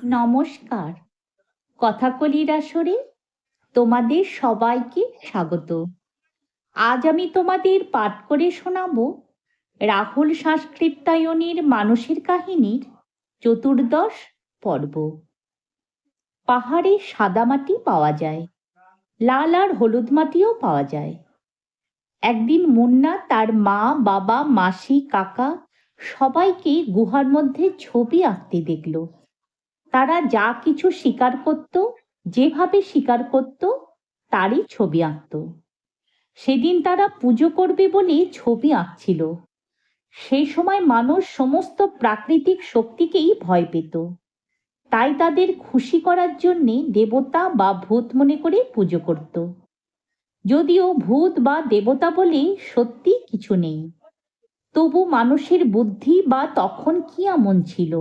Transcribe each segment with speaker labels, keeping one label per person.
Speaker 1: নমস্কার। কথাকলির আসরে তোমাদের সবাইকে স্বাগত। আজ আমি তোমাদের পাঠ করে শোনাব রাহুল সাংস্কৃত্যায়নের মানুষের কাহিনীর চতুর্দশ পর্ব। পাহাড়ে সাদা মাটি পাওয়া যায়, লাল আর হলুদ মাটিও পাওয়া যায়। একদিন মুন্না তার মা, বাবা, মাসি, কাকা সবাইকে গুহার মধ্যে ছবি আঁকতে দেখল। তারা যা কিছু শিকার করত, যেভাবে শিকার করত, তারই ছবি আঁকত। সেদিন তারা পুজো করবে বলে ছবি আঁকছিল। সেই সময় মানুষ সমস্ত প্রাকৃতিক শক্তিকেই ভয় পেত, তাই তাদের খুশি করার জন্যে দেবতা বা ভূত মনে করে পুজো করত। যদিও ভূত বা দেবতা বলে সত্যি কিছু নেই, তবু মানুষের বুদ্ধি বা তখন কি এমন ছিল,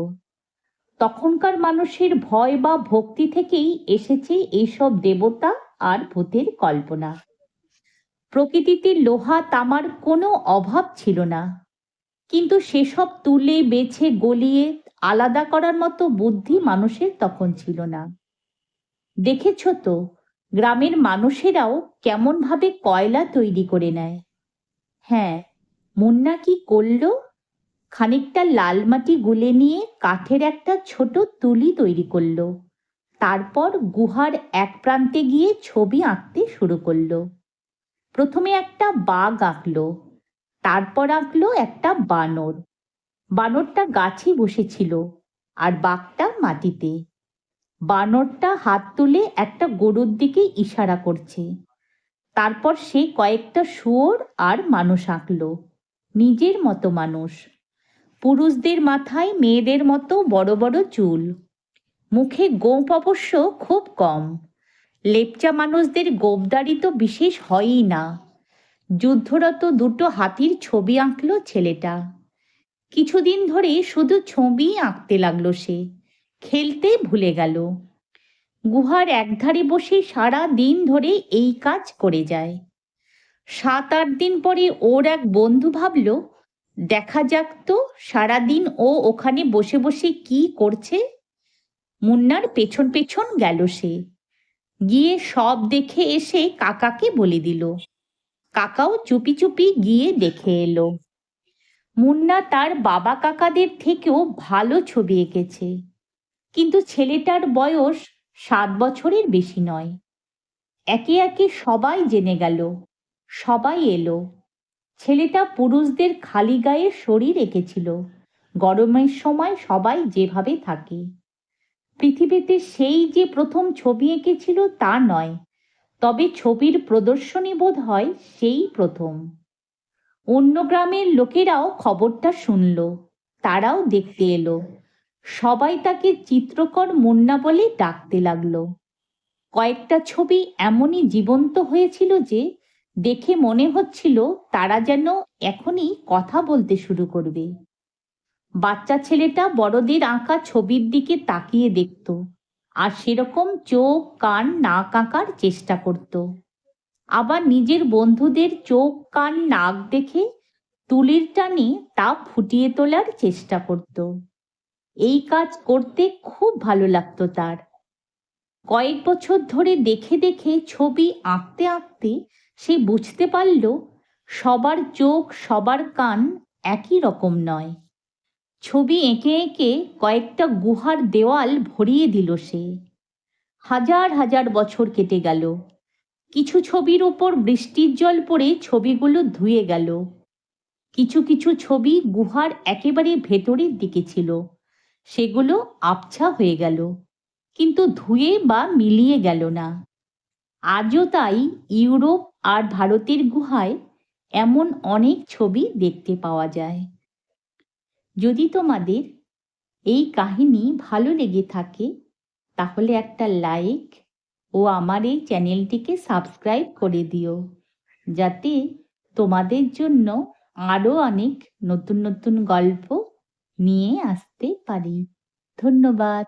Speaker 1: তখনকার মানুষের ভয় বা ভক্তি থেকেই এসেছে এইসব দেবতা আর ভূতের কল্পনা। প্রকৃতিতে লোহা তামার কোনো অভাব ছিল না, কিন্তু সেসব তুলে বেছে গলিয়ে আলাদা করার মতো বুদ্ধি মানুষের তখন ছিল না। দেখেছ তো, গ্রামের মানুষেরাও কেমনভাবে কয়লা তৈরি করে নেয়। হ্যাঁ, মুন্না কি করল? খানিকটা লাল মাটি গুলে নিয়ে কাঠের একটা ছোট তুলি তৈরি করলো। তারপর গুহার এক প্রান্তে গিয়ে ছবি আঁকতে শুরু করলো। প্রথমে একটা বাঘ আঁকলো, তারপর আঁকলো একটা বানর। বানরটা গাছে বসেছিল আর বাঘটা মাটিতে। বানরটা হাত তুলে একটা গরুর দিকে ইশারা করছে। তারপর সে কয়েকটা শুয়োর আর মানুষ আঁকলো, নিজের মতো মানুষ। পুরুষদের মাথায় মেয়েদের মতো বড় বড় চুল, মুখে গোঁফ অবশ্য খুব কম। লেপচা মানুষদের গোঁফদাড়ি তো বিশেষ হয়ই না। যুদ্ধরত দুটো হাতির ছবি আঁকলো ছেলেটা। কিছুদিন ধরে শুধু ছবি আঁকতে লাগলো সে, খেলতে ভুলে গেল। গুহার একধারে বসে সারা দিন ধরে এই কাজ করে যায়। 7-8 দিন পরে ওর এক বন্ধু ভাবল, দেখা যাক তো সারাদিন ও ওখানে বসে বসে কি করছে। মুন্নার পেছন পেছন গেল সে, গিয়ে সব দেখে এসে কাকাকে বলে দিল। কাকাও চুপি চুপি গিয়ে দেখে এলো। মুন্না তার বাবা কাকাদের থেকেও ভালো ছবি এঁকেছে, কিন্তু ছেলেটার বয়স 7 বছরের বেশি নয়। একে একে সবাই জেনে গেল, সবাই এলো। ছেলেটা পুরুষদের খালি গায়ে শরীর এঁকেছিল, গরমের সময় সবাই যেভাবে থাকে। পৃথিবীতে সেই যে প্রথম ছবি এঁকেছিল তা নয়, তবে ছবির প্রদর্শনী বোধ হয় সেই প্রথম। অন্য গ্রামের লোকেরাও খবরটা শুনল, তারাও দেখতে এলো। সবাই তাকে চিত্রকর মুন্না বলে ডাকতে লাগলো। কয়েকটা ছবি এমনই জীবন্ত হয়েছিল যে দেখে মনে হচ্ছিল তারা যেন এখনই কথা বলতে শুরু করবে। বাচ্চা ছেলেটা বড়দের আঁকা ছবির দিকে তাকিয়ে দেখত, আর সেরকম চোখ, কান, নাক আঁকার চেষ্টা করত। আবার নিজের বন্ধুদের চোখ, কান, নাক দেখে তুলির টানে তা ফুটিয়ে তোলার চেষ্টা করত। এই কাজ করতে খুব ভালো লাগতো তার। কয়েক বছর ধরে দেখে দেখে ছবি আঁকতে আঁকতে সে বুঝতে পারল সবার চোখ, সবার কান একই রকম নয়। ছবি এঁকে এঁকে কয়েকটা গুহার দেওয়াল ভরিয়ে দিল সে। হাজার হাজার বছর কেটে গেল। কিছু ছবির ওপর বৃষ্টির জল পড়ে ছবিগুলো ধুয়ে গেল। কিছু কিছু ছবি গুহার একেবারে ভেতরের দিকে ছিল, সেগুলো আবছা হয়ে গেল, কিন্তু ধুয়ে বা মিলিয়ে গেল না। আজও তাই ইউরোপ আর ভারতের গুহায় এমন অনেক ছবি দেখতে পাওয়া যায়। যদি তোমাদের এই কাহিনী ভালো লেগে থাকে তাহলে একটা লাইক ও আমার এই চ্যানেলটিকে সাবস্ক্রাইব করে দিও, যাতে তোমাদের জন্য আরও অনেক নতুন নতুন গল্প নিয়ে আসতে পারি। ধন্যবাদ।